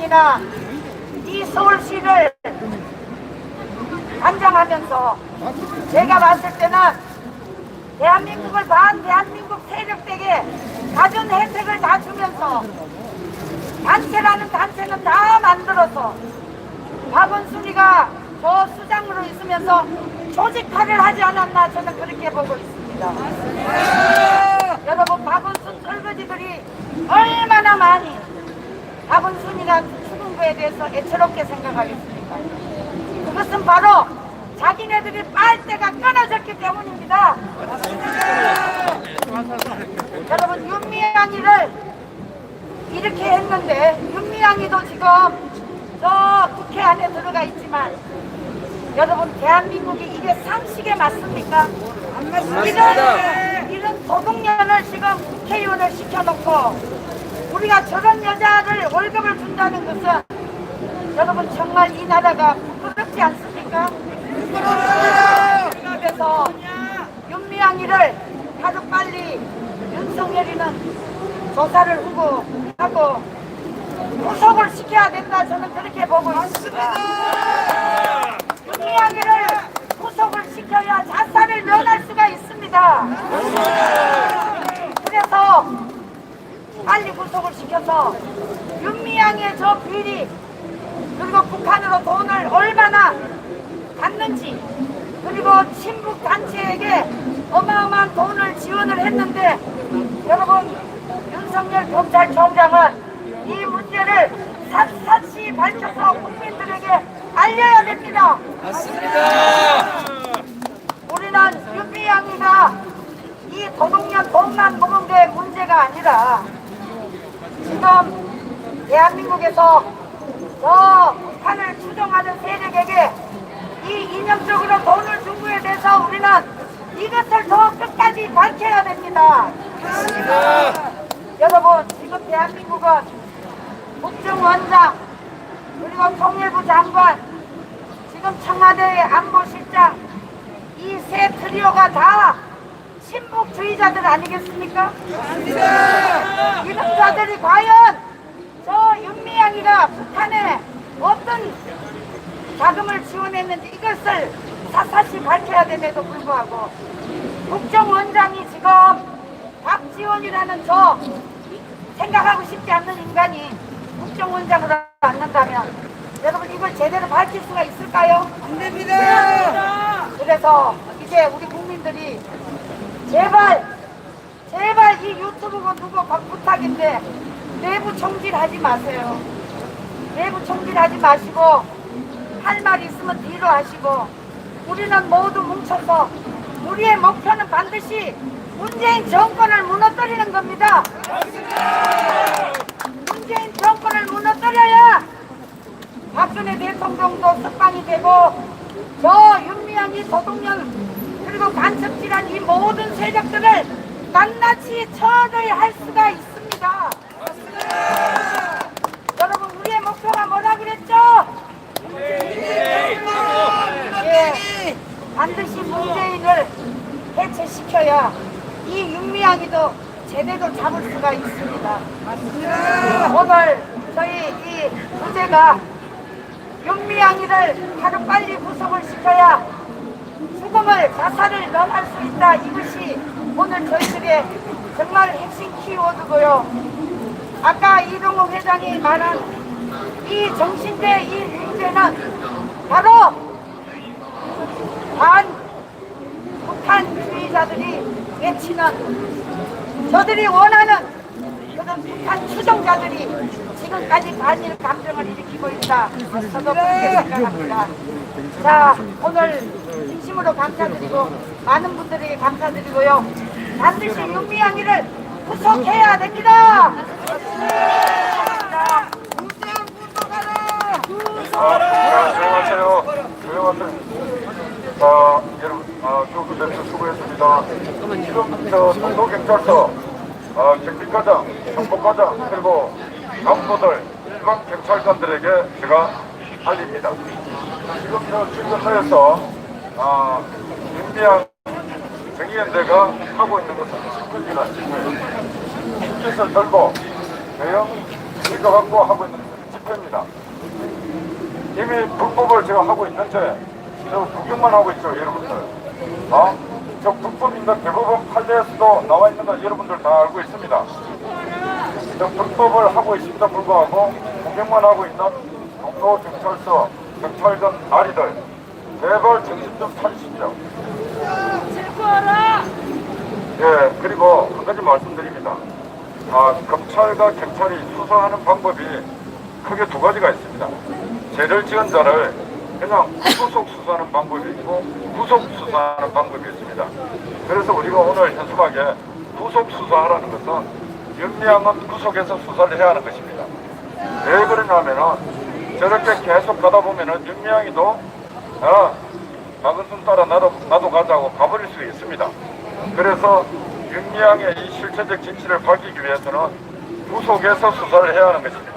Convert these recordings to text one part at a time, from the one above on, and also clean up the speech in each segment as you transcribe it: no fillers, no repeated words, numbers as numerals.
윤미향이나 이 서울시를 관장하면서 제가 봤을 때는 대한민국을 반대한민국 세력들에게 가진 혜택을 다 주면서 단체라는 단체는 다 만들어서 박원순이가 저 수장으로 있으면서 조직화를 하지 않았나 저는 그렇게 보고 있습니다. 여러분, 박원순 설거지들이 얼마나 많이 박원순이가 죽은 거에 대해서 애처롭게 생각하겠습니까? 그것은 바로 자기네들이 빨대가 끊어졌기 때문입니다. 여러분, 윤미향이를 이렇게 했는데 윤미향이도 지금 저 국회 안에 들어가 있지만 여러분, 대한민국이 이게 상식에 맞습니까? 안 맞습니다. 이런 도둑년을 지금 국회의원을 시켜놓고 우리가 저런 여자를 월급을 준다는 것은 여러분 정말 이 나라가 부끄럽지 않습니까? 그래서 윤미향이를 하루빨리 윤석열이는 조사를 하고 구속을 시켜야 된다, 저는 그렇게 보고 있습니다. 윤미향이를 구속을 시켜야 자살을 면할 수가 있습니다. 그래서 빨리 구속을 시켜서 윤미향의 저 비리 그리고 북한으로 돈을 얼마나 갔는지 그리고 친북 단체에게 어마어마한 돈을 지원을 했는데 여러분, 윤석열 검찰총장은 이 문제를 샅샅이 밝혀서 국민들에게 알려야 됩니다. 맞습니다. 우리는 윤미향이가 이 도둑년 돈만 먹은 게 문제가 아니라 지금 대한민국에서 저 북한을 추종하는 세력에게 이 이념적으로 돈을 준 거에 대해서 우리는 이것을 더 끝까지 밝혀야 됩니다. 여러분, 지금 대한민국은 국정원장 그리고 통일부 장관 지금 청와대 안보실장 이 세 트리오가 다 친북주의자들 아니겠습니까? 이런 자들이 과연 저 윤미향이가 북한에 어떤 자금을 지원했는지 이것을 샅샅이 밝혀야 됨에도 불구하고 국정원장이 지금 박지원이라는 저 생각하고 싶지 않는 인간이 국정원장으로 앉는다면 여러분, 이걸 제대로 밝힐 수가 있을까요? 안 됩니다. 그래서 이제 우리 국민들이 제발 이 유튜브가 누구 부탁인데 내부 총질하지 마세요. 내부 총질하지 마시고 할 말 있으면 뒤로 하시고 우리는 모두 뭉쳐서 우리의 목표는 반드시 문재인 정권을 무너뜨리는 겁니다. 문재인 정권을 무너뜨려야 박근혜 대통령도 석방이 되고 저 윤미향이 도둑년 그리고 간첩질한 이 모든 세력들을 낱낱이 처리할 수가 있습니다. 여러분, 우리의 목표가 뭐라 그랬죠? 예, 반드시 문재인을 해체시켜야 이 윤미향이도 제대로 잡을 수가 있습니다. 오늘 저희 이 주제가 윤미향이를 하루빨리 구속을 시켜야 죽음을 자살을 면할 수 있다, 이것이 오늘 저희들의 정말 핵심 키워드고요. 아까 이동욱 회장이 말한 이 정신대 이 문제는 바로 북한주의자들이 외치는 저들이 원하는 그런 북한 추종자들이 지금까지 반일 감정을 일으키고 있다, 저도 그렇게 생각합니다. 자, 오늘 진심으로 감사드리고 많은 분들에게 감사드리고요. 반드시 윤미향이를 구속해야 됩니다. 조용하세요. 여러분, 교수님들 수고했습니다. 지금 동도경찰서 경비과장, 정보과장 그리고 간부들, 일반 경찰관들에게 제가 알립니다. 지금 출근사에서 윤미향 정의연대가 하고 있는 것은 집회지가 아니고요. 집회를 들고 대형 이거 갖고 하고 있는 것은 집회 자체입니다. 이미 불법을 제가 하고 있는데 저 구경만 하고 있죠, 여러분들. 저 불법인가 대법원 판례에서도 나와 있는 거 여러분들 다 알고 있습니다. 저 불법을 하고 있음에도 불구하고 구경만 하고 있는 동로 경찰서 경찰관 나리들, 제발 정신 좀 차리시죠. 예, 그리고 한 가지 말씀드립니다. 검찰과 경찰이 수사하는 방법이 크게 두 가지가 있습니다. 죄를 지은 자를 그냥 구속 수사하는 방법이 있고 구속 수사하는 방법이 있습니다. 그래서 우리가 오늘 현수막에 구속 수사하라는 것은 윤미향은 구속해서 수사를 해야 하는 것입니다. 왜 그러냐면은 저렇게 계속 가다 보면은 윤미향이도 박은순 따라 나도 가자고 가버릴 수 있습니다. 그래서 윤미향의 이 실체적 진실을 밝히기 위해서는 구속해서 수사를 해야 하는 것입니다.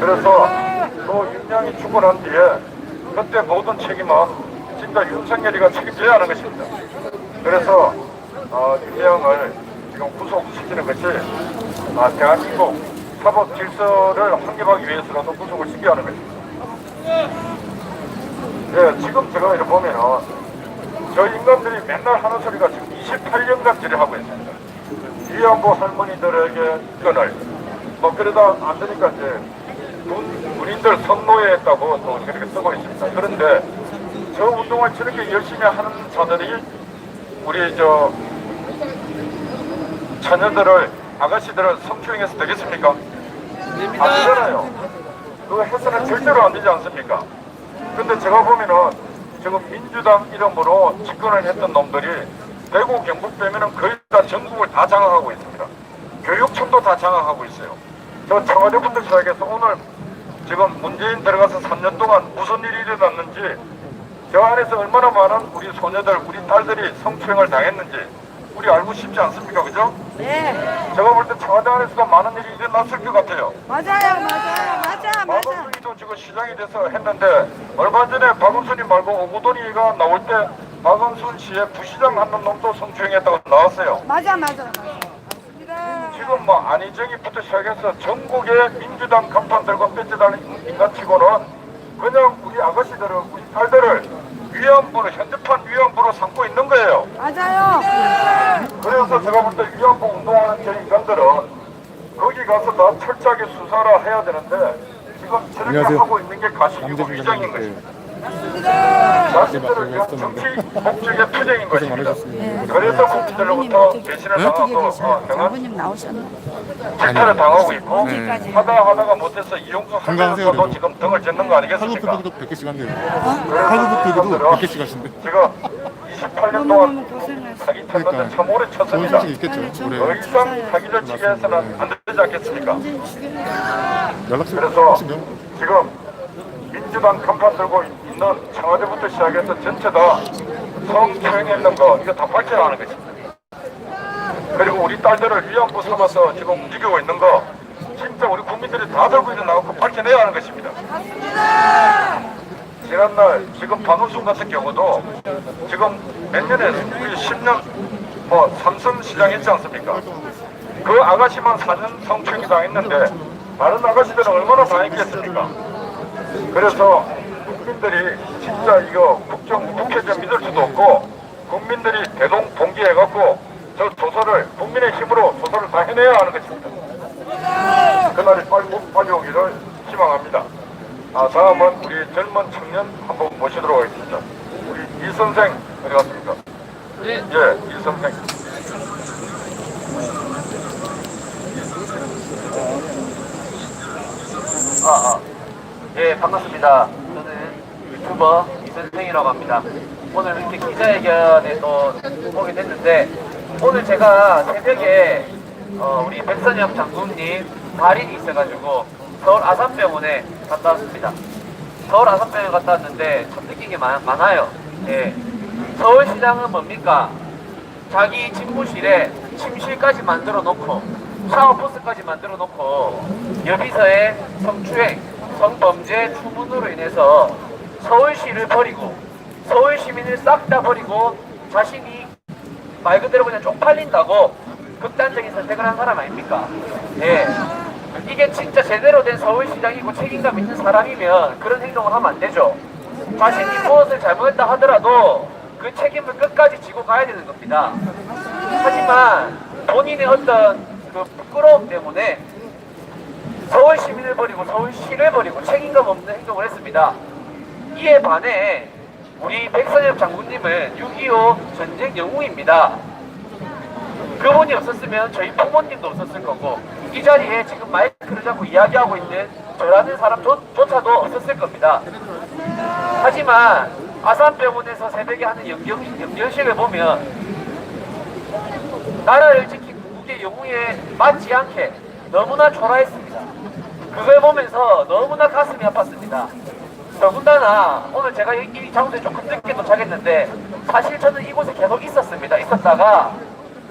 그래서 또 윤미향이 죽고 난 뒤에 그때 모든 책임은 진짜 윤석열이가 책임져야 하는 것입니다. 그래서 윤미향을 지금 구속시키는 것이 대한민국 사법 질서를 확립하기 위해서라도 구속을 시켜야 하는 것입니다. 예, 지금 제가 이렇게 보면은 저 인간들이 맨날 하는 소리가 지금 28년간 지뢰하고 있습니다. 위안부 할머니들에게 이건을 그러다 안 되니까 이제 군인들 선노예했다고 또 그렇게 쓰고 있습니다. 그런데 저 운동을 저렇게 열심히 하는 자들이 우리 저 자녀들을 아가씨들을 성추행해서 되겠습니까? 됩니다. 안 되잖아요. 그거 해서는 절대로 안 되지 않습니까? 근데 제가 보면은 지금 민주당 이름으로 집권을 했던 놈들이 대구 경북 빼면은 거의 다 전국을 다 장악하고 있습니다. 교육청도 다 장악하고 있어요. 저 청와대부터 시작해서 오늘 지금 문재인 들어가서 3년 동안 무슨 일이 일어났는지 저 안에서 얼마나 많은 우리 소녀들, 우리 딸들이 성추행을 당했는지 우리 알고 싶지 않습니까? 그죠? 네. 제가 볼 때 청와대 안에서도 많은 일이 일어났을 것 같아요. 맞아. 박원순이도 지금 시장이 돼서 했는데 얼마 전에 박원순이 말고 오고돈이가 나올 때 박원순 씨의 부시장 하는 놈도 성추행했다고 나왔어요. 맞아. 지금 안희정이부터 시작해서 전국의 민주당 간판 들고 뺏겨다니는 인간치고는 그냥 우리 아가씨들은 우리 딸들을 위안부로 현대판 위안부로 삼고 있는 거예요. 맞아요. 그래서 제가 볼 때 위안부 운동하는 저 인간들은 거기 가서 다 철저하게 수사를 해야 되는데 지금 저렇게 안녕하세요. 하고 있는 게 가식이고 위장인 것입니다. 자신들을 위한 정치 목적의 투쟁인 것입니다. 그래서 국민들로부터 배신을 당하고 장군님 나오셨나? 질타를 당하고 있고 하다가 못해서 이용수 한명서도 지금 등을 젓는 거 아니겠습니까? 팔굽혀펴기도 100개씩 한대요. 팔굽혀펴기도 100개씩 하신대. 제가 28년 동안 사기 쳤는데 참 오래 좋은 쳤습니다. 소식 있겠죠. 더 올해 이상 사기를 치게 해서는 안 되지 않겠습니까? 연락처 그래서 하시면 지금 민주당 간판 들고 있는 청와대부터 시작해서 전체 다 성추행했는 거 이거 다 밝혀야 하는 것입니다. 그리고 우리 딸들을 위안부 삼아서 지금 움직이고 있는 거 진짜 우리 국민들이 다 들고 일어나고 밝혀내야 하는 것입니다. 지난날 지금 박원순 같은 경우도 지금 몇 년에 우리 10년 삼성시장 했지 않습니까? 그 아가씨만 4년 성추행이 당했는데 다른 아가씨들은 얼마나 당했겠습니까? 그래서 국민들이 진짜 이거 국회 좀 믿을 수도 없고 국민들이 대동봉기해갖고 저 조사를 국민의 힘으로 조사를 다 해내야 하는 것입니다. 그날이 빨리 오기를 희망합니다. 다음은 우리 젊은 청년 한번 모시도록 하겠습니다. 우리 이 선생 어디 갔습니까? 네. 예, 이 선생. 예, 반갑습니다. 저는 유튜버 이선생이라고 합니다. 오늘 이렇게 기자회견에 또 오게 됐는데, 오늘 제가 새벽에 우리 백선엽 장군님 발인이 있어가지고 서울 아산병원에 갔다 왔습니다. 서울 아산병원에 갔다 왔는데 참 느낀 게 많아요. 예. 서울시장은 뭡니까? 자기 집무실에 침실까지 만들어 놓고 샤워부스까지 만들어 놓고 여기서의 성추행, 성범죄 추문으로 인해서 서울시를 버리고 서울 시민을 싹 다 버리고 자신이 말 그대로 그냥 쪽팔린다고 극단적인 선택을 한 사람 아닙니까? 예. 이게 진짜 제대로 된 서울시장이고 책임감 있는 사람이면 그런 행동을 하면 안 되죠. 자신이 무엇을 잘못했다 하더라도 그 책임을 끝까지 지고 가야 되는 겁니다. 하지만 본인의 어떤 그 부끄러움 때문에 서울 시민을 버리고 서울시를 버리고 책임감 없는 행동을 했습니다. 이에 반해 우리 백선엽 장군님은 6.25 전쟁 영웅입니다. 그분이 없었으면 저희 부모님도 없었을 거고 이 자리에 지금 마이크를 잡고 이야기하고 있는 저라는 사람조차도 없었을 겁니다. 하지만 아산병원에서 새벽에 하는 연결식을 보면 나라를 지킨 국의 영웅에 맞지 않게 너무나 초라했습니다. 그걸 보면서 너무나 가슴이 아팠습니다. 더군다나 오늘 제가 이 장소에 조금 늦게 도착했는데 사실 저는 이곳에 계속 있었다가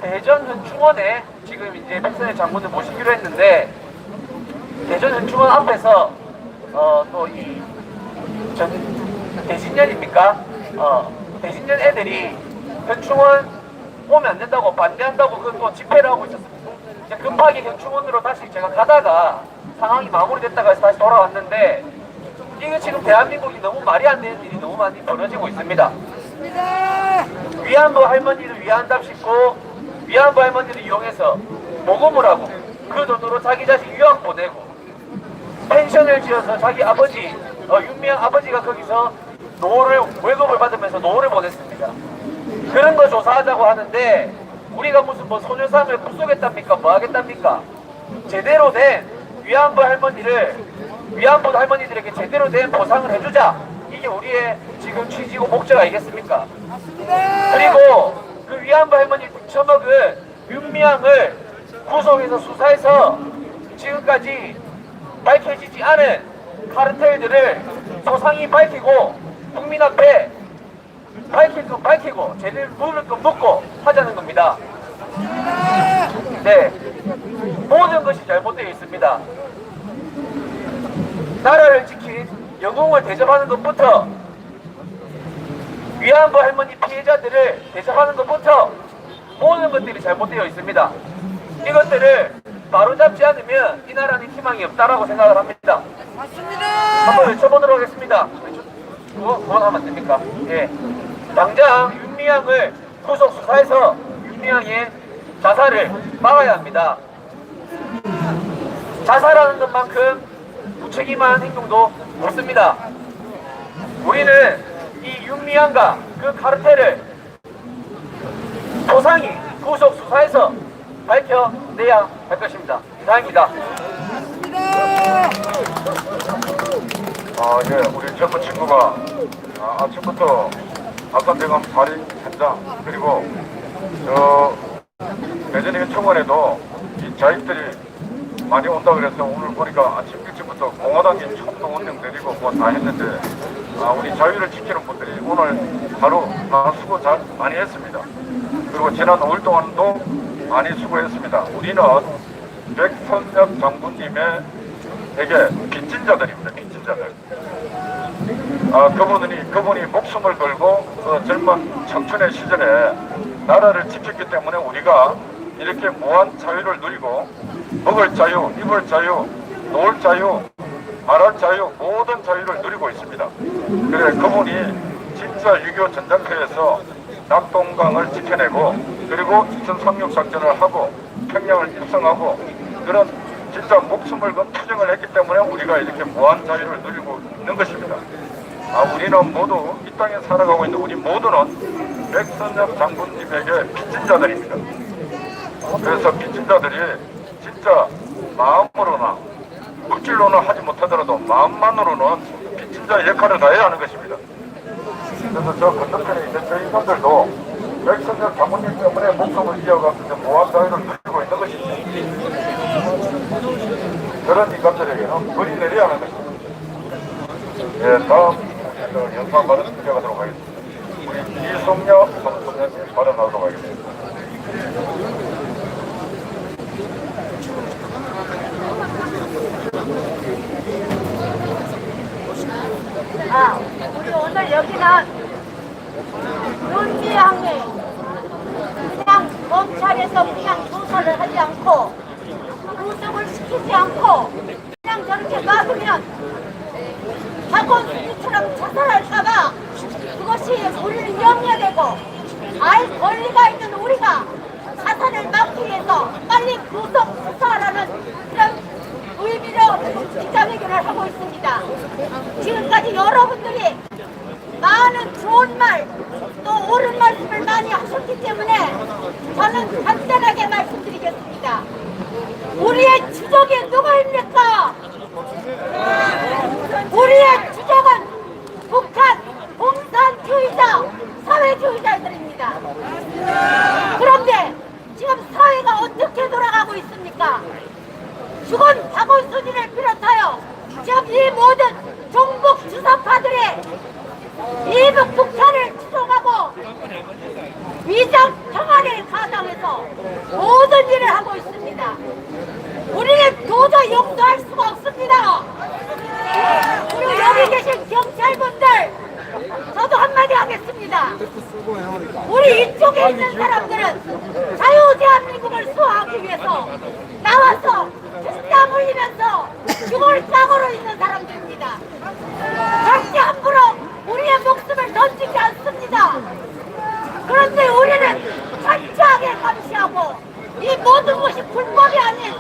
대전 현충원에 지금 이제 백선엽 장군을 모시기로 했는데 대전 현충원 앞에서 또 이 대신년입니까? 대신년 애들이 현충원 오면 안 된다고 반대한다고 또 집회를 하고 있었습니다. 이제 급하게 현충원으로 다시 제가 가다가 상황이 마무리됐다가 해서 다시 돌아왔는데 이게 지금 대한민국이 너무 말이 안 되는 일이 너무 많이 벌어지고 있습니다. 위안부 할머니를 위한답시고 위안부 할머니를 이용해서 모금을 하고 그 돈으로 자기 자식 유학 보내고 펜션을 지어서 자기 아버지 윤미향 아버지가 거기서 노후를 월급을 받으면서 노후를 보냈습니다. 그런 거 조사하자고 하는데 우리가 무슨 뭐 소녀상을 부수겠답니까? 뭐 하겠답니까? 제대로 된 위안부 할머니들에게 제대로 된 보상을 해주자. 이게 우리의 지금 취지고 목적 아니겠습니까? 그리고 그 위안부 할머니 등쳐먹은 윤미향을 구속해서 수사해서 지금까지 밝혀지지 않은 카르텔들을 소상히 밝히고 국민 앞에 밝힐 건 밝히고 제대로 묻을 건 묻고 하자는 겁니다. 네, 모든 것이 잘못되어 있습니다. 나라를 지킨 영웅을 대접하는 것부터 위안부 할머니 피해자들을 대접하는 것부터 모든 것들이 잘못되어 있습니다. 이것들을 바로잡지 않으면 이 나라는 희망이 없다라고 생각을 합니다. 맞습니다. 한번 외쳐보도록 하겠습니다. 그건 안 됩니까? 예. 당장 윤미향을 구속 수사해서 윤미향의 자살을 막아야 합니다. 자살하는 것만큼 무책임한 행동도 없습니다. 우리는 이 윤미향과 그 카르텔을 소상히 구속 수사해서 밝혀내야 할 것입니다. 이상입니다. 예, 우리 젊은 친구가 아침부터 아산병원 발인 현장 그리고 대전 현충원에도 이 자익들이 많이 온다 그래서 오늘 보니까 아침 일찍부터 공화당이 총도 원명 데리고 뭐 다 했는데 우리 자유를 지키는 분들이 오늘 하루 수고 많이 했습니다. 그리고 지난 5일 동안도 많이 수고했습니다. 우리는 백선엽 장군님의 되게 빚진 자들입니다. 빚진 자들. 그분이 목숨을 걸고 그 젊은 청춘의 시절에 나라를 지켰기 때문에 우리가 이렇게 무한 자유를 누리고 먹을 자유, 입을 자유, 놀 자유, 말할 자유, 모든 자유를 누리고 있습니다. 그래 그분이 진짜 6.25 전장터에서 낙동강을 지켜내고 그리고 인천 상륙 작전을 하고 평양을 입성하고 그런 진짜 목숨을 건 투쟁을 했기 때문에 우리가 이렇게 무한 자유를 누리고 있는 것입니다. 우리는 모두 이 땅에 살아가고 있는 우리 모두는 백선엽 장군님에게 빚진 자들입니다. 그래서 빚진 자들이 진짜 마음으로나 물질로는 하지 못하더라도 마음만으로는 빚진 자의 역할을 다해야 하는 것입니다. 그래서 저 건너편에 있는 저희 분들도 백선엽 장군님 때문에 목숨을 이어가면서 무한 자유를 누리고 있는 것입니다. 그런 인간들에게는 벌이 내려야 하는 것입니다. 예, 다음 영상 발언 이어가도록 하겠습니다. 우리 이송녀 성소년님 발언하도록 하겠습니다. 우리 오늘 여기는 윤미향이 그냥 검찰에서 그냥 조사를 하지 않고 구속을 시켜 지키지 않고 그냥 저렇게 놔두면 박원순이처럼 자살할까봐 그것이 우리는 염려되고 알 권리가 있는 우리가 자살을 막기 위해서 빨리 구속 수사하라는 그런 의미로 기자회견을 하고 있습니다. 지금까지 여러분들이 많은 좋은 말, 또 옳은 말씀을 많이 하셨기 때문에 저는 간단하게 말씀드리겠습니다. 우리의 주적이 누구입니까? 우리의 주적은 북한 공산주의자, 사회주의자들입니다. 그런데 지금 사회가 어떻게 돌아가고 있습니까? 죽은 박원순이를 비롯하여 지금 이 모든 종북 주사파들의 이북 북한을 추종하고 위장 평화를 가장해서 모든 일을 하고 있습니다. 우리는 도저히 용서할 수가 없습니다. 그리고 여기 계신 경찰분들, 저도 한마디 하겠습니다. 우리 이쪽에 있는 사람들은 자유대한민국을 수호하기 위해서 나와서 땀 흘리면서 죽을 각오로 있는 사람들입니다. 절대 함부로 우리의 목숨을 던지지 않습니다. 그런데 우리는 철저하게 감시하고 이 모든 것이 불법이 아닌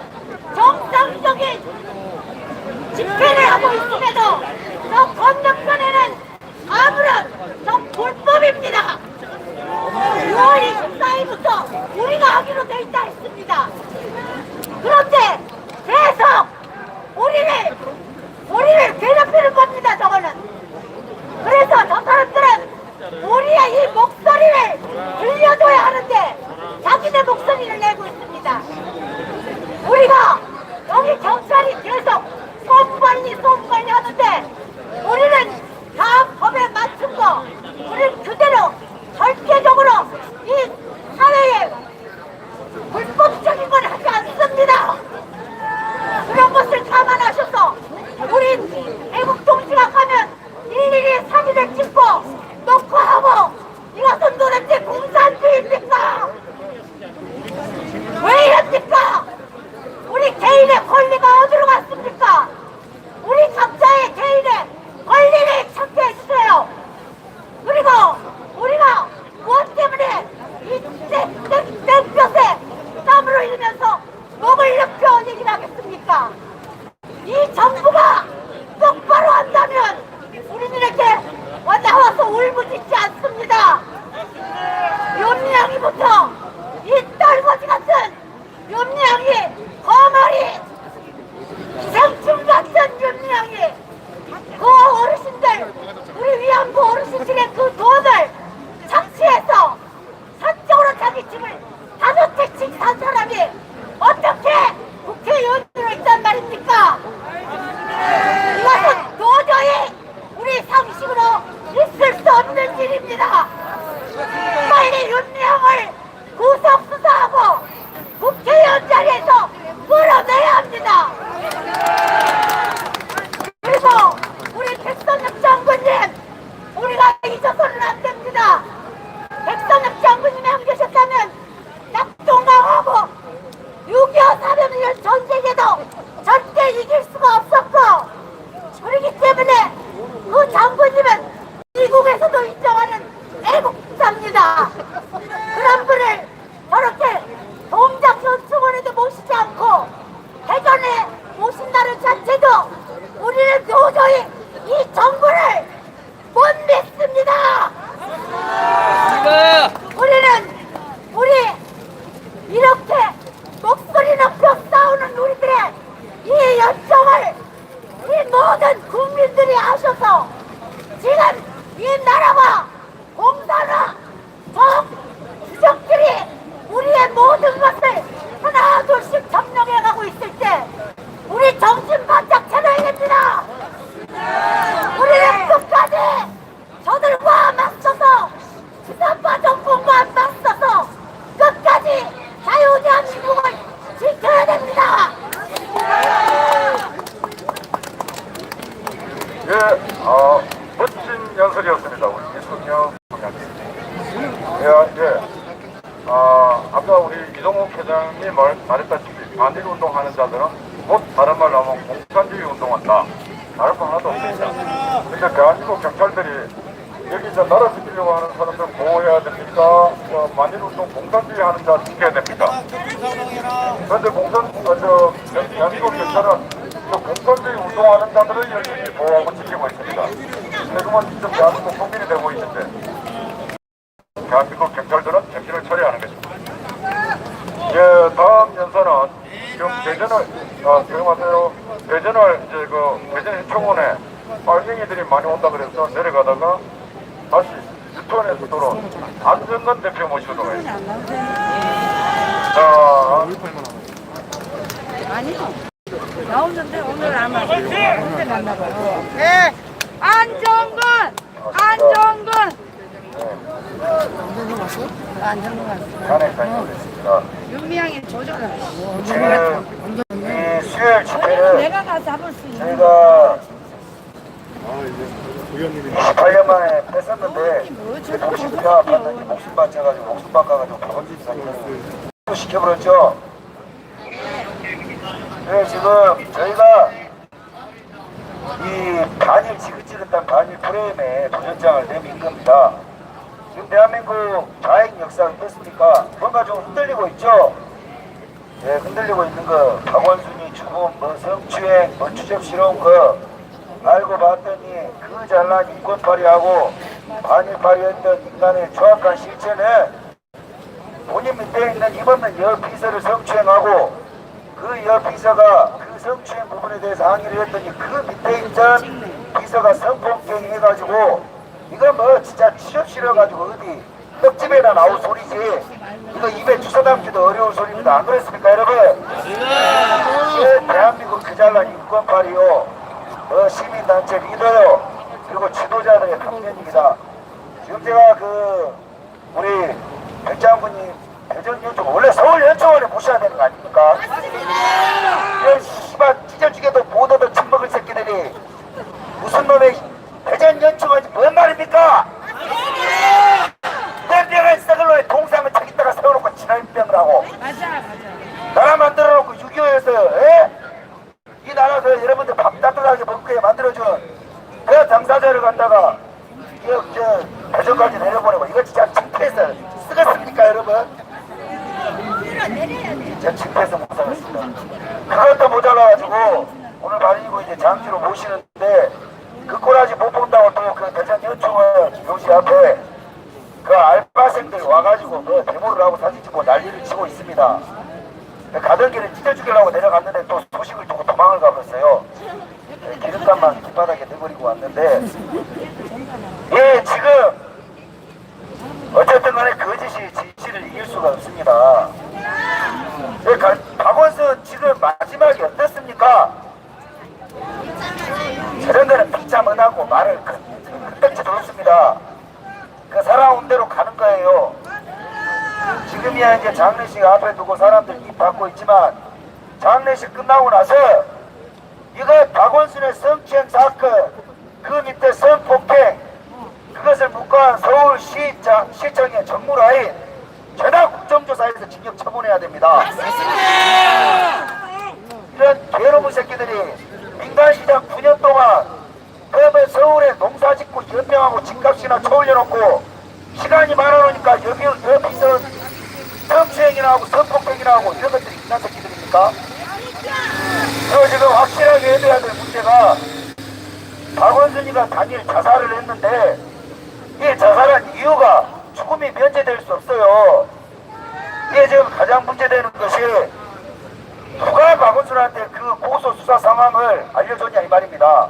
정상적인 집회를 하고 있음에도 저 건너편에는 아무런 저 불법입니다. 6월 24일부터 우리가 하기로 돼 있다 했습니다. 그런데 계속 우리를 괴롭히는 겁니다. 저거는. 그래서 저 사람들은 우리의 이 목소리를 들려줘야 하는데 자기네 목소리를 내고 있습니다. 우리가 여기 경찰이 계속 소음관리 하는데 우리는 다 법에 맞춘 거 우리는 그대로 절대적으로 이 사회에 불법적인 건 하지 않습니다. 그런 것을 감안하셔서 우리 애국 동지가 가면 일일이 사진을 찍고 놓고 하고 이것은 도대체 공산주의입니까? 왜 이럽니까? 우리 개인의 권리가 어디로 갔습니까? 우리 각자의 개인의 권리를 찾게 해주세요. 그리고 우리가 무엇 때문에 이 땡볕에 땀을 흘리면서 목을 눕혀 얘기를 하겠습니까? 이 정부가 똑바로 한다면 우리는 이렇게 나와서 울부짖지 않습니다. 윤미향이부터 이 떨거지 같은 윤미향이 거머리 기생충 같은 윤미향이 그 어르신들 우리 위안부 어르신들의 그 돈을 착취해서 사적으로 자기 집을 5채씩 산 사람이 어떻게 국회의원으로 있단 말입니까? 이것은 도저히 우리 상식으로 있을 수 없는 일입니다. 빨리 윤미향을 구속수사하고 국회의원 자리에서 끌어내야 합니다. 그리고 우리 백선엽 장군님, 우리가 잊어서는 안 됩니다. 백선엽 장군님이 안 계셨다면 낙동강하고 6.25 사변을 전쟁에도 절대 이길 수가 없었고, 그렇기 때문에 그 장군님은 미국에서도 인정하는 애국자입니다. 그런 분을 저렇게 동작 현충원에도 모시지 않고 대전에 모신다는 자체도 우리는 도저히 이 정부를 못 믿습니다. 우리 이렇게 목소리 높여 싸우는 우리들의 이 열정을 이 모든 국민들이 아셔서 지금 이 나라와 공산화 정주적들이 우리의 모든 것을 하나 둘씩 점령해가고 있을 때 우리 정신 바짝 차려야 됩니다. 우리는 끝까지 저들과 맞서서 지상파 정권과 맞서서 끝까지 자유대한민국을 지켜야 됩니다. 예, 멋진 연설이었습니다. 우리 이수기 곧 다른 말로 하면 공산주의 운동한다. 다른 거 하나도 없습니다. 근데 대한민국 경찰들이 여기서 나라 지키려고 하는 사람들 보호해야 됩니까? 만일운동 공산주의 하는 자 지켜야 됩니까? 그런데 대한민국 경찰은 공산주의 운동하는 자들을 열심히 보호하고 지키고 있습니다. 지금은 지금 대한민국 국민이 되고 있는데 대한민국 경찰들은 정신을 차려야 하는 것입니다. 예, 다음 연사는 지금 대전을, 기억하세요. 대전을 이제 대전 해충원에 빨갱이들이 많이 온다 그래서 내려가다가 다시 유턴해서 돌아온 안정근 대표 모시도록 하겠습니다. 자, 아니요. 나오는데 오늘 아마 언제 갔나 봐요. 네, 안정근, 안정근. 안정근 왔어요. 탄핵상이 오겠습니다. 윤미향이 조절을. 지금 이 수요일 집회는 내가 가서 잡을 수 있는. 저희가 의원님이 28년 만에 뺐었는데 목숨가 받는 목숨 바쳐가지고 목숨 바꿔가지고 박원진 사건을 시켜버렸죠. 네, 지금 저희가 이 반일 지긋지긋한 반일 프레임에 도전장을 내민 겁니다. 지금 대한민국 좌익 역사가 어떻습니까? 뭔가 좀 흔들리고 있죠? 네, 흔들리고 있는 거, 박원순이 죽음, 성추행, 추적스러운 거 알고 봤더니 그 잘난 인권파리하고 반일파리였던 인간의 조악한 실체는 본인 밑에 있는 입없는 여비서를 성추행하고 그 여비서가 그 성추행 부분에 대해서 항의를 했더니 그 밑에 있던 비서가 성폭행 해가지고 이거 뭐 진짜 취업 실어가지고 어디 떡집에나 나올 소리지 이거 입에 주워 담기도 어려운 소리입니다. 안 그랬습니까 여러분? 예, 대한민국 그 잘난 인권파리요 시민단체 리더요 그리고 지도자들의 강연입니다. 지금 제가 우리 백장군님 대전 연총 원래 서울 연총원에 모셔야 되는 거 아닙니까? 이런 씨발 찢어지게도 못 얻어 처먹을 새끼들이 무슨 놈의 대전 연총원이 뭔 말입니까? 땡병한 썩을 놈의 동상을 저기다가 세워놓고 진화인병을 하고 나라 만들어놓고 6.25에서 이 나라에서 여러분들 밥 따뜻하게 먹게 만들어준 그 당사자를 갖다가 대전까지 내려보내고 이거 진짜 창피해서 쓰겠습니까 여러분? 진짜 창피해서 못 살았습니다. 그것도 모자라가지고 오늘 말이고 이제 장지로 모시는데 그 꼬라지 못 본다고 또 그 대전 연총원 교시 앞에 그 알바생들 와가지고 그 데모를 하고 사진 찍고 난리를 치고 있습니다. 가던 길에 찢어 죽이려고 내려갔는데 또 소식을 두고 도망을 가버렸어요. 기름값만 길바닥에 내버리고 왔는데 예 지금 어쨌든 간에 거짓이 진실을 이길 수가 없습니다. 박원순 지금 마지막이 어떻습니까? 저런 데는 픽자문하고 말을 끝까지 들었습니다. 그 살아온 대로 가는 거예요. 지금이야 이제 장례식 앞에 두고 사람들 입 받고 있지만 장례식 끝나고 나서 이거 박원순의 성추행 사건 그 밑에 성폭행 그것을 묵과한 서울시청의 정무라인 죄다 국정조사에서 징역 처분해야 됩니다. 이런 괴로운 새끼들이 민간시장 9년 동안 그러면 서울에 농사짓고 연명하고 집값이나 쳐올려놓고 시간이 많아놓으니까 여기서 성추행이나 하고 성폭행이나 하고 이런 것들이 있는 새끼들입니까? 그리고 지금 확실하게 해줘야 될 문제가 박원순이가 단일 자살을 했는데 이 자살한 이유가 죽음이 면제될 수 없어요. 이게 지금 가장 문제되는 것이 누가 박원순한테 그 고소 수사 상황을 알려줬냐 이 말입니다.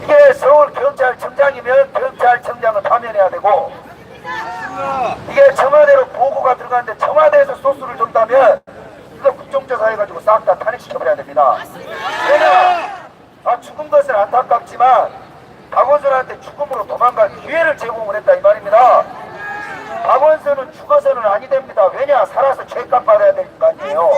이게 서울경찰청장이면 경찰청장을 파면해야 되고 이게 청와대로 보고가 들어가는데 청와대에서 소스를 줬다면 이거 국정조사 해가지고 싹 다 탄핵시켜버려야 됩니다. 왜냐 죽은 것은 안타깝지만 박원순한테 죽음으로 도망갈 기회를 제공을 했다 이 말입니다. 박원순은 죽어서는 아니 됩니다. 왜냐 살아서 죄값 받아야 될 거 아니에요.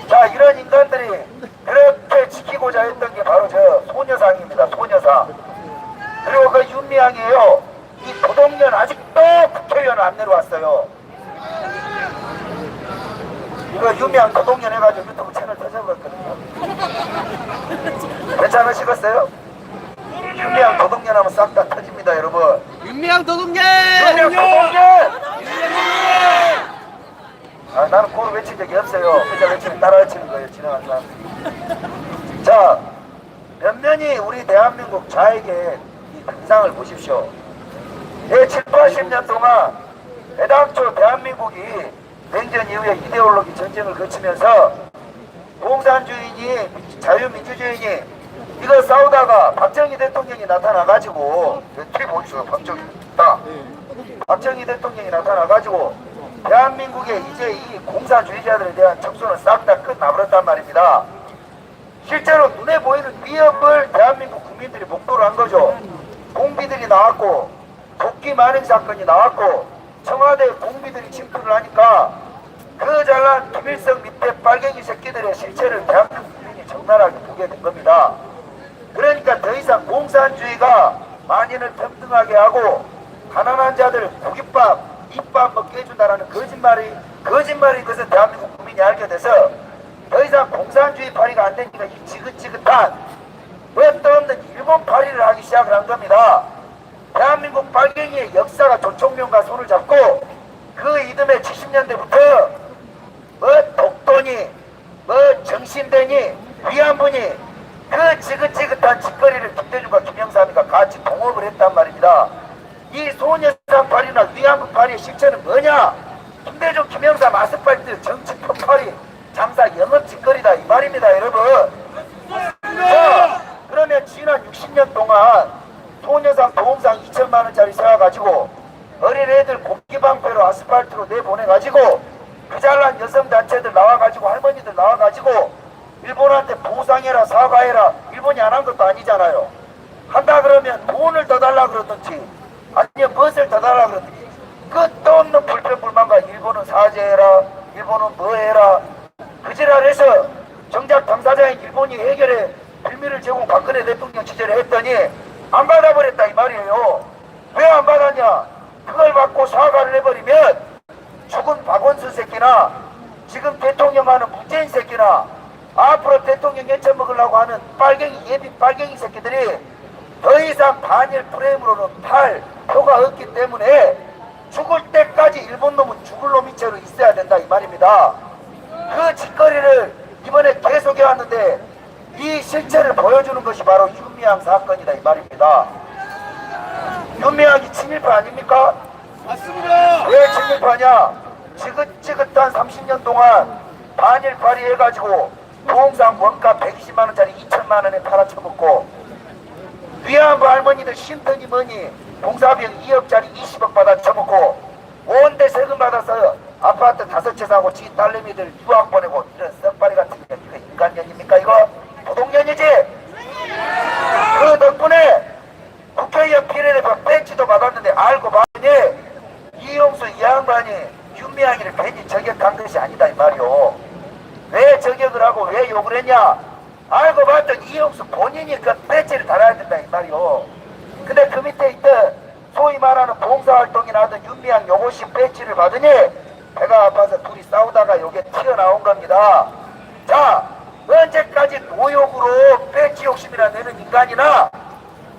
자 이런 인간들이 그렇게 지키고자 했던 게 바로 저 소녀상입니다. 소녀상. 그리고 그 윤미향이에요. 이 도덕년 아직도 국회의원을 안 내려왔어요. 이거 유명 도동년 해가지고 유튜브 채널 터져버렸거든요. 괜찮으시겠어요? 유명 도동년 하면 싹 다 터집니다, 여러분. 윤미향 도둑년! 유명 도동년! 아, 나는 그걸 외친 적이 없어요. 그냥 외치면 따라 외치는 거예요, 지나간 사람. 자, 면면이 우리 대한민국 좌익의 이 근상을 보십시오. 예, 7, 80년 동안 애당초 대한민국이 냉전 이후에 이데올로기 전쟁을 거치면서 공산주의니 자유민주주의니 이거 싸우다가 박정희 대통령이 나타나가지고 뒤에 보십시오. 박정희 대통령이 나타나가지고 대한민국에 이제 이 공산주의자들에 대한 척수는 싹 다 끝나버렸단 말입니다. 실제로 눈에 보이는 위협을 대한민국 국민들이 목도를 한 거죠. 공비들이 나왔고 도끼 만행 사건이 나왔고 청와대 공비들이 침투를 하니까 그 잘난 김일성 밑에 빨갱이 새끼들의 실체를 대한민국 국민이 적나라하게 보게 된 겁니다. 그러니까 더 이상 공산주의가 만인을 평등하게 하고 가난한 자들 고깃밥, 입밥 먹게 해준다라는 거짓말인 것을 대한민국 국민이 알게 돼서 더 이상 공산주의 파리가 안 되니까 이 지긋지긋한 뭣도 없는 일본 파리를 하기 시작을 한 겁니다. 대한민국 빨갱이의 역사가 조총련과 손을 잡고 그 이듬해 70년대부터 뭐 독도니 뭐 정신대니 위안부니 그 지긋지긋한 짓거리를 김대중과 김영삼이가 같이 동업을 했단 말입니다. 이 소녀상 파리나 위안부 파리의 실체는 뭐냐? 김대중 김영삼 아스팔트 정치 폭파리 장사 영업 짓거리다 이 말입니다, 여러분. 자, 그러면 지난 60년 동안 소녀상 보험상 2천만원짜리 세워가지고 어린애들 공기방패로 아스팔트로 내보내가지고 그 잘난 여성단체들 나와가지고 할머니들 나와가지고 일본한테 보상해라 사과해라 일본이 안 한 것도 아니잖아요. 한다 그러면 돈을 더 달라 그러든지 아니면 무엇을 더 달라 그러든지 끝도 없는 불평불만과 일본은 사죄해라 일본은 뭐해라 그지랄해서 정작 당사자인 일본이 해결해 빌미를 제공 박근혜 대통령 취재를 했더니 안 받아버렸다 이 말이에요. 왜 안 받았냐? 그걸 받고 사과를 해버리면 죽은 박원순 새끼나 지금 대통령 하는 문재인 새끼나 앞으로 대통령 연쳐먹으려고 하는 빨갱이 예비 빨갱이 새끼들이 더 이상 반일 프레임으로는 팔 표가 없기 때문에 죽을 때까지 일본 놈은 죽을 놈인 채로 있어야 된다 이 말입니다. 그 짓거리를 이번에 계속해 왔는데 이 실체를 보여주는 것이 바로 윤미향 사건이다 이 말입니다. 윤미향이 친일파 아닙니까? 맞습니다. 왜 친일파냐? 지긋지긋한 30년 동안 반일파리 해가지고 보험상 원가 120만원짜리 2천만원에 팔아쳐먹고 위안부 할머니들 쉼터니 뭐니 봉사비용 2억짜리 20억 받아 쳐먹고 온데 세금 받아서 아파트 5채 사고 지 딸내미들 유학 보내고 이런 썩바리 같은 게 이거 인간년입니까 이거? 도둑년이지? 그 덕분에 국회의원 비례대표 배지도 받았는데 알고 봤더니 이용수 이 양반이 윤미향이를 괜히 저격한 것이 아니다 이 말이오. 왜 저격을 하고 왜 욕을 했냐? 알고 봤더니 이용수 본인이 그 배지를 달아야 된다 이 말이오. 근데 그 밑에 있던 소위 말하는 봉사활동이나 하던 윤미향 요것이 배지를 받으니 배가 아파서 둘이 싸우다가 요게 튀어나온 겁니다. 자, 언제까지 노욕으로 배지 욕심이나 내는 인간이나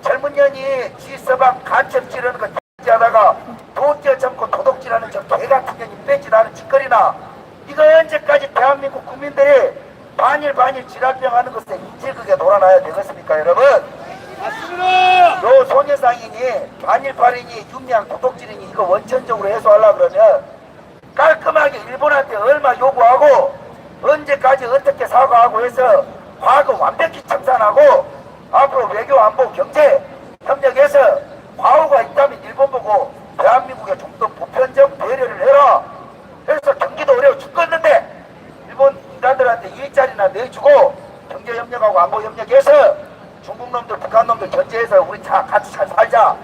젊은 년이 지서방 간첩 지르는 거 하다가 돈 떼어잡고 도둑질하는 저 개같은 년이 배지라는 짓거리나 이거 언제까지 대한민국 국민들이 반일 지랄병 하는 것에 인질극에 놀아나야 되겠습니까 여러분? 맞습니다. 요 소녀상이니 반일파리니 윤미향 도둑질이니 이거 원천적으로 해소하려고 그러면 깔끔하게 일본한테 얼마 요구하고 언제까지 어떻게 사과하고 해서 과거 완벽히 청산하고 앞으로 외교 안보 경제 협력해서 과오가 있다면 일본 보고 대한민국에 좀 더 보편적 배려를 해라. 그래서 경기도 어려워 죽겠는데 일본 인간들한테 일자리나 내주고 경제 협력하고 안보 협력해서 중국 놈들 북한 놈들 견제해서 우리 다 같이 잘 살자.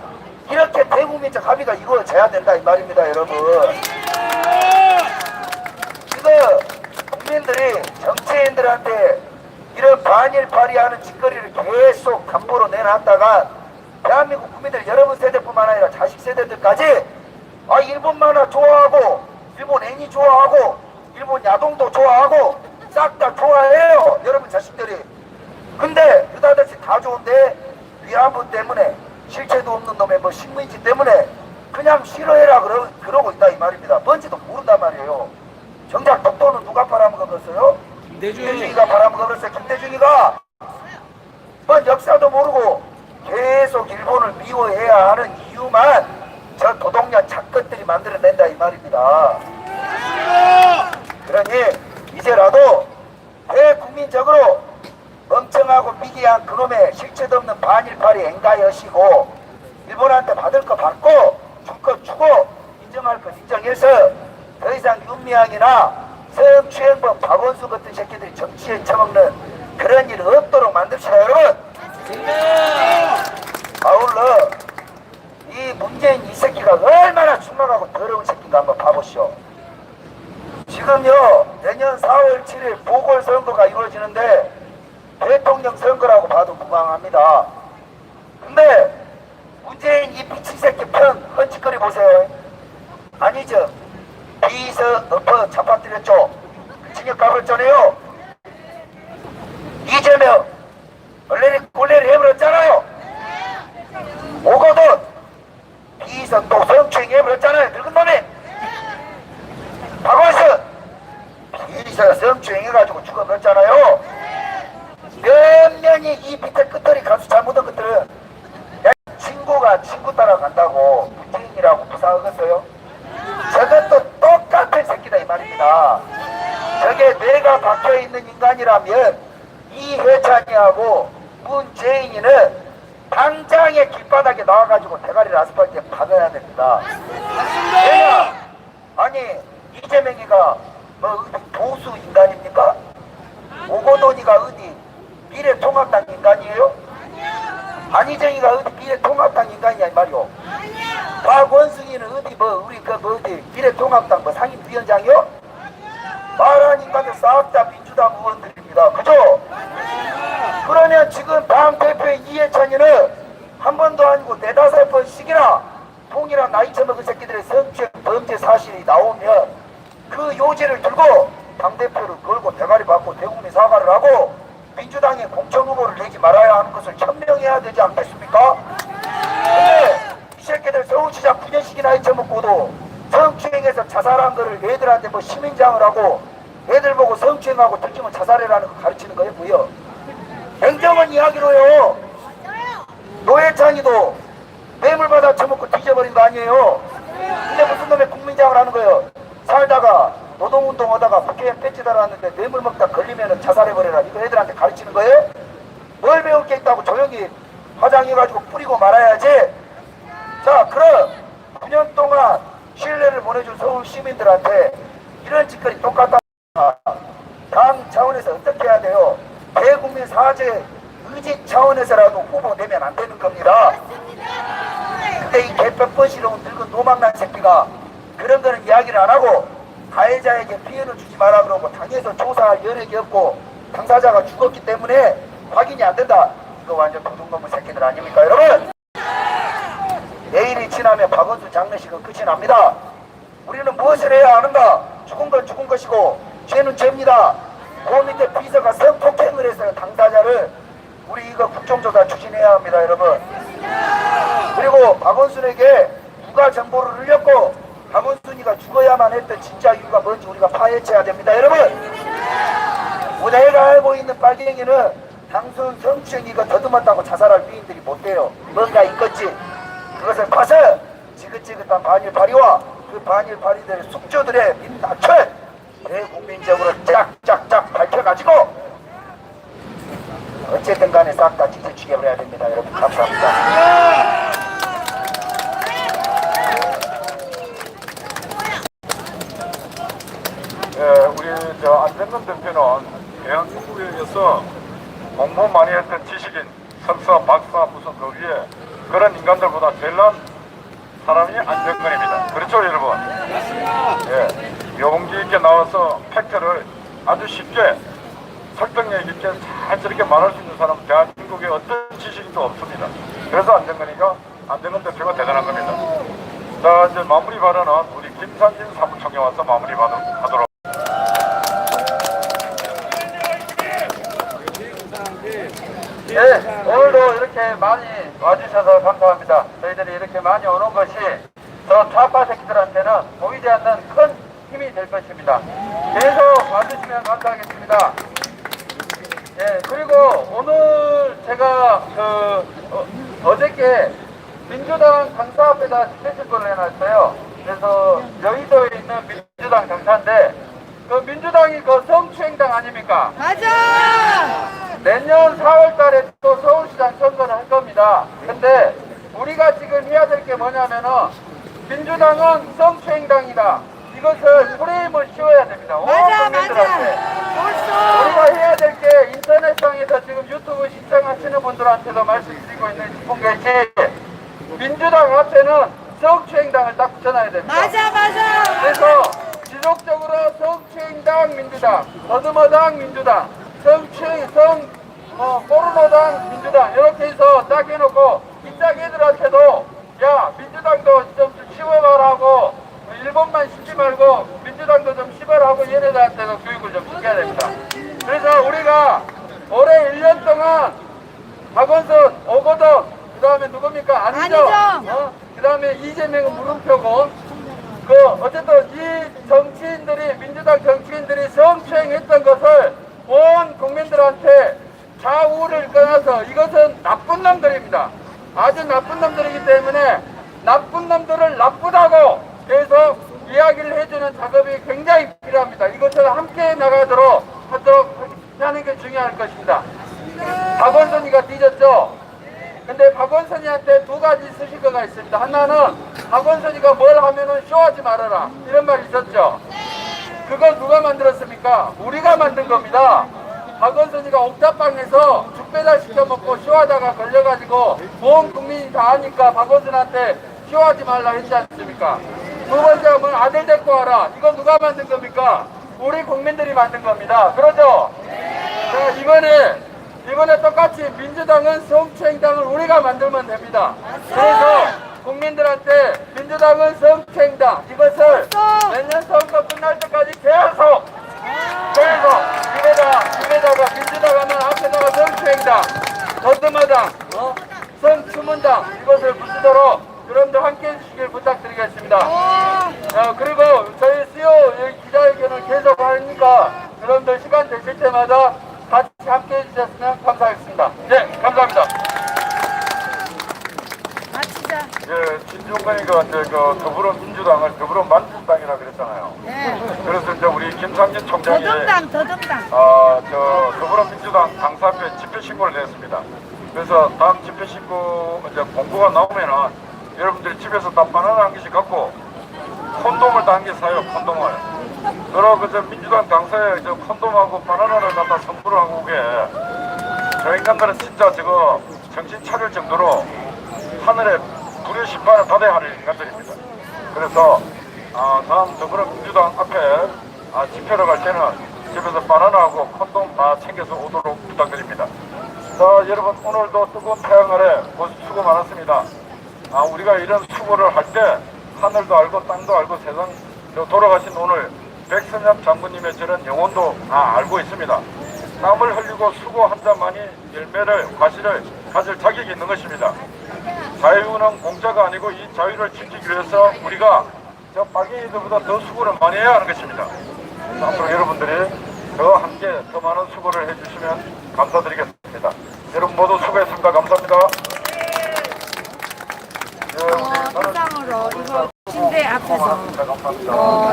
이렇게 대국민적 합의가 이루어져야 된다 이 말입니다 여러분. 이거 국민들이 정치인들한테 이런 반일파리하는 짓거리를 계속 담보로 내놨다가 대한민국 국민들 여러분 세대뿐만 아니라 자식 세대들까지 아 일본 만화 좋아하고 일본 애니 좋아하고 일본 야동도 좋아하고 싹 다 좋아해요. 여러분 자식들이. 근데 유다듯이 다 좋은데 위안부 때문에 실체도 없는 놈의 뭐 식민지 때문에 그냥 싫어해라 그러고 있다 이 말입니다. 뭔지도 모른단 말이에요. 정작 독도는 누가 팔아먹었어요? 김대중이가 팔아먹었어요. 김대중이가 뭔 역사도 모르고 계속 일본을 미워해야 하는 이유만 저 도둑년 착것들이 만들어낸다 이 말입니다. 그러니 이제라도 대국민적으로 멍청하고 미개한 그놈의 실체도 없는 반일파리 앵가여시고 일본한테 받을 거 받고 줄 거 주고 인정할 거 인정해서 더 이상 윤미향이나 성추행범 박원수 같은 새끼들이 정치에 처먹는 그런 일 없도록 만듭시다 여러분. 아울러 이 문재인 이 새끼가 얼마나 충만하고 더러운 새끼인가 한번 봐보시오. 지금요 내년 4월 7일 보궐선거가 이루어지는데 대통령 선거라고 봐도 무방합니다. 근데 문재인 이 미친 새끼 편 헌짓거리 보세요. 아니죠. 비서 엎어 잡아뜨렸죠. 징역 가버렸잖아요. 이재명 꼴레리 해버렸잖아요. 오거돈 비서 또 성추행 해버렸잖아요. 늙은 놈이. 박원순 비서 성추행 해가지고 죽어버렸잖아요. 몇 년이 이 밑에 끝들이 가수 잘못한 것들은 친구가 친구 따라간다고 문재인이라고 부상하겠어요? 저것도 똑같은 새끼다 이 말입니다. 저게 뇌가 박혀있는 인간이라면 이해찬이하고 문재인이는 당장에 길바닥에 나와가지고 대가리를 아스팔트에 박아야 됩니다. 왜냐? 아니 이재명이가 뭐 어디 보수 인간입니까? 오거돈이가 어디 미래통합당 인간이에요? 안희정이가 어디 미래통합당 인간이냐 이 말이오. 박원순이는 어디 뭐 우리 그 뭐 어디 미래통합당 뭐 상임위원장이요? 말한 인간들 싹 다 민주당 의원들입니다. 그죠? 그러면 지금 당 대표인 이해찬이는 한 번도 아니고 4-5번씩이나 통일한 나이 처먹은 새끼들의 성추행 범죄 사실이 나오면 그 요지를 들고 당대표를 걸고 대가리 받고 대국민 사과를 하고 민주당의 공천 후보를 내지 말아야 하는 것을 천명해야 되지 않겠습니까? 근데 이 새끼들 서울시장 9년씩이나 나이 처먹고도 성추행해서 자살한 거를 애들한테 뭐 시민장을 하고 애들 보고 성추행하고 들키면 자살해라는 거 가르치는 거예요 뭐요? 행정은 이야기로요. 노회찬이도 뇌물받아 처먹고 뒤져버린 거 아니에요. 근데 무슨 놈의 국민장을 하는 거예요. 살다가 노동운동하다가 국회의원 배지 달았는데 뇌물 먹다 걸리면 자살해버려라. 이거 애들한테 가르치는 거예요? 뭘 배울 게 있다고 조용히 화장해가지고 뿌리고 말아야지. 자 그럼 9년 동안 신뢰를 보내준 서울 시민들한테 이런 짓거리 똑같다. 당 차원에서 어떻게 해야 돼요? 대국민 사죄 의지 차원에서라도 후보 내면 안 되는 겁니다. 근데 이 개뼈번시러운 늙은 노망난 새끼가 그런 거는 이야기를 안 하고 가해자에게 피해를 주지 마라 그러고 당에서 조사할 여력이 없고 당사자가 죽었기 때문에 확인이 안 된다. 이거 완전 도둑놈의 새끼들 아닙니까 여러분? 내일이 지나면 박원순 장례식은 끝이 납니다. 우리는 무엇을 해야 하는가? 죽은 건 죽은 것이고 죄는 죄입니다. 그 밑에 비서가 성폭행을 해서 당사자를 우리 이거 국정조사 추진해야 합니다 여러분. 그리고 박원순에게 누가 정보를 흘렸고 박원순이가 죽어야만 했던 진짜 이유가 뭔지 우리가 파헤쳐야 됩니다 여러분. 내가 알고 있는 빨갱이는 당선 성추행이가 더듬었다고 자살할 위인들이 못돼요. 뭔가 있겠지. 그것을 봐서 지긋지긋한 반일파리와 그 반일파리들의 숙주들의 민낯을 대국민적으로 짝짝짝 밝혀가지고 어쨌든 간에 싹 다 찢어 죽여버려야 됩니다 여러분. 감사합니다. 우리 안정근 대표는 대한민국에서 공부 많이 했던 지식인, 석사, 박사 무슨 그 위에 그런 인간들보다 제일 난 사람이 안정근입니다. 그렇죠 여러분? 예, 용기 있게 나와서 팩트를 아주 쉽게 설득력 있게 잘 저렇게 말할 수 있는 사람 대한민국에 어떤 지식인도 없습니다. 그래서 안정근 대표가 대단한 겁니다. 자 이제 마무리 발언은 우리 김산진 사무총에 와서 마무리 하도록 네, 오늘도 이렇게 많이 와주셔서 감사합니다. 저희들이 이렇게 많이 오는 것이 저 좌파 새끼들한테는 보이지 않는 큰 힘이 될 것입니다. 계속 와주시면 감사하겠습니다. 예, 그리고 오늘 제가 어저께 민주당 강사 앞에다 스페셜권을 해놨어요. 그래서 여의도에 있는 민주당 강사인데 그 민주당이 그 성추행당 아닙니까? 맞아. 내년 4월 달에 또 서울시장 선거를 할 겁니다. 근데 우리가 지금 해야 될 게 뭐냐면은 민주당은 성추행당이다. 이것을 프레임을 씌워야 됩니다. 맞아, 국민들한테. 벌써. 우리가 해야 될 게 인터넷상에서 지금 유튜브 시청하시는 분들한테도 말씀드리고 싶은 것이 민주당 앞에는 성추행당을 딱 붙여놔야 됩니다. 맞아. 그래서 지속적으로 성추행당 민주당, 더듬어당 민주당, 포르노당 민주당 이렇게 해서 딱 해놓고 이짝 애들한테도 야 민주당도 좀 씹어봐라 하고 일본만 씹지 말고 민주당도 좀 씹어라 하고 얘네들한테도 교육을 좀 시켜야 됩니다. 그래서 우리가 올해 1년 동안 박원순, 오거돈, 그 다음에 누굽니까? 안희정, 그 다음에 이재명은 물음표고 어쨌든 이 정치인들이 민주당 정치인들이 성추행했던 것을 온 국민들한테 좌우를 떠나서 이것은 나쁜 놈들입니다. 아주 나쁜 놈들이기 때문에 나쁜 놈들을 나쁘다고 해서 이야기를 해주는 작업이 굉장히 필요합니다. 이것을 함께 나가도록 하는 게 중요할 것입니다. 박원순이가 뒤졌죠? 근데 박원순이한테 두 가지 쓰실 거가 있습니다. 하나는 박원순이가 뭘 하면은 쇼하지 말아라 이런 말이 있었죠. 그건 누가 만들었습니까? 우리가 만든 겁니다. 박원순이가 옥탑방에서 죽배달 시켜먹고 쇼하다가 걸려가지고 온 국민이 다 아니까 박원순한테 쇼하지 말라 했지 않습니까? 두 번째는 아들 데리고 와라. 이건 누가 만든 겁니까? 우리 국민들이 만든 겁니다. 그러죠? 자, 이번에 똑같이 민주당은 성추행당을 우리가 만들면 됩니다. 그래서 국민들한테 민주당은 성추행당 이것을 내년 선거 끝날 때까지 계속 입에다가 민주당 하면 앞에다가 성추행당, 더듬어당, 성추문당 이것을 붙이도록 여러분들 함께 해주시길 부탁드리겠습니다. 그리고 저희 CEO 기자회견을 계속 하니까 여러분들 시간 되실 때마다 같이 함께 해주셨으면 감사하겠습니다. 네, 감사합니다. 예, 신중근이가 이제 그 더불어민주당을 더불어만주당이라 그랬잖아요. 네. 그래서 이제 우리 김상진 총장이 더듬당. 더불어민주당 당사 앞에 집회 신고를 냈습니다. 그래서 다음 집회 신고 이제 공고가 나오면은 여러분들이 집에서 다 바나나 한 개씩 갖고 콘돔을 다 한 개 사요. 콘돔을. 그러고 저 민주당 당사에 저 콘돔하고 바나나를 갖다 선물을 하고 오게. 저 인간들은 진짜 저거 정신 차릴 정도로 하늘에 불의 심판을 받아야 할 인간들입니다. 그래서 다음 더불어민주당 앞에 집회를 갈 때는 집에서 바나나하고 콘돔 다 챙겨서 오도록 부탁드립니다. 자, 여러분 오늘도 뜨거운 태양 아래 고생 수고 많았습니다. 우리가 이런 수고를 할 때 하늘도 알고 땅도 알고 세상 돌아가신 오늘 백선엽 장군님의 저런 영혼도 알고 있습니다. 땀을 흘리고 수고 한 자만이 열매를 과실을 가질 자격이 있는 것입니다. 자유는 공짜가 아니고 이 자유를 지키기 위해서 우리가 저 빨갱이들보다 더 수고를 많이 해야 하는 것입니다. 앞으로 여러분들이 더 함께 더 많은 수고를 해주시면 감사드리겠습니다. 여러분 모두 수고했습니다. 감사합니다. 부상으로 이거 침대 앞에서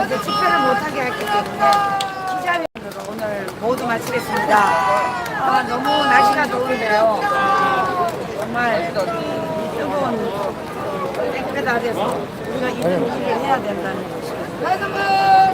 이제 집회를 못하게 했기 때문에 기자회견으로 오늘 모두 마치겠습니다. 너무 날씨가 더운데요. 정말 뜨거운 땡볕 아래서 우리가 일을 해야 된다는 것이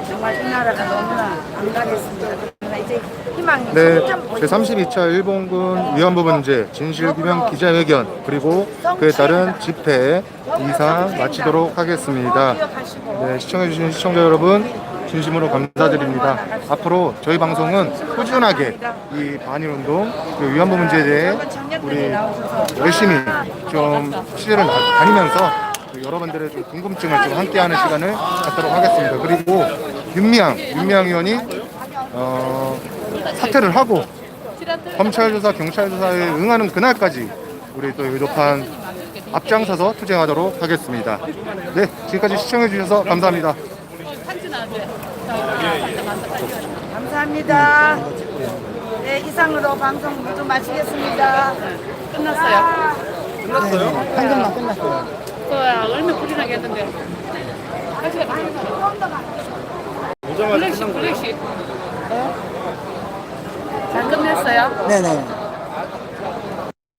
정말 이 나라가 너무나 안 가겠습니다. 이제 희망이 네, 제32차 일본군 위안부 문제 진실규명 기자회견 그리고 그에 따른 집회 이상 마치도록 하겠습니다. 네, 시청해주신 시청자 여러분 진심으로 감사드립니다. 앞으로 저희 방송은 꾸준하게 이 반일운동 그리고 위안부 문제에 대해 우리 열심히 좀 취재를 다니면서 여러분들의 좀 궁금증을 좀 함께하는 시간을 갖도록 하겠습니다. 그리고 윤미향 의원이 사퇴를 하고 검찰 조사, 경찰 조사에 응하는 그날까지 우리 또 의료판 앞장서서 투쟁하도록 하겠습니다. 네, 지금까지 시청해 주셔서 감사합니다. 감사합니다. 네, 이상으로 방송 모두 마치겠습니다. 끝났어요. 방금만 끝났어요. 얼마 불리나게 했는데. 블랙시. 잘 끝냈어요? 네네.